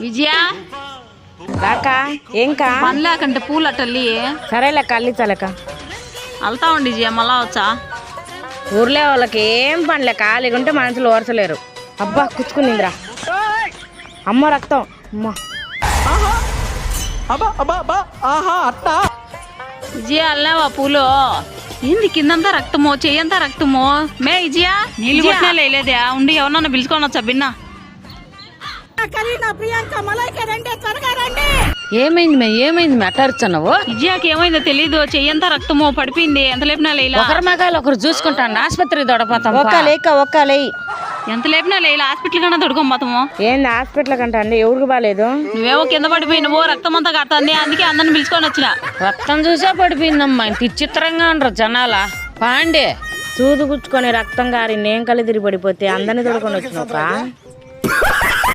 విజయ రాక ఏంకా పనిలేకంటే పూలు అట్టల్లి సరేలే కల్లించాలక వెళ్తా ఉండి విజయ మళ్ళా వచ్చా. ఊర్లే వాళ్ళకి ఏం పనిలే ఖాళీగా ఉంటే మనుషులు ఓర్చలేరు. అబ్బా కుచ్చుకునిందిరా అమ్మ రక్తం అమ్మ. విజయ అల్లావా పూలు ఏంది కిందంతా రక్తమో చెయ్యంతా రక్తమో మే విజయ నీళ్ళు కొట్టినా లేదే ఉండి ఎవరన్నా పిలుచుకొని వచ్చా బిన్నా. ఏమైంది అట్టరుచున్నావు? విజయకి ఏమైందో తెలీదు, చెయ్యంతా రక్తమో పడిపోయింది. ఎంత లేపినా లేలా. ఒకరి మగాలు ఒకరు చూసుకుంటాను ఆసుపత్రికి దొడపోతాం. ఎంత లేపినా లేలా హాస్పిటల్ కన్నా దొడుకోపోతాము. ఏంది హాస్పిటల్ కంటే అండి ఎవరికి బాగాలేదు? నువ్వేమో కింద పడిపోయినవో రక్తం అంతా కడుతుంది, అందుకే అందరిని పిలుచుకొని వచ్చిన. రక్తం చూసా పడిపోయిందమ్మా. ఇంత విచిత్రంగా ఉండరు జనాల. పాండే సూదు గుచ్చుకొని రక్తం గారి నేను కళ్ళు తిరిగి పడిపోతే అందరిని తొడుకొని వచ్చినాక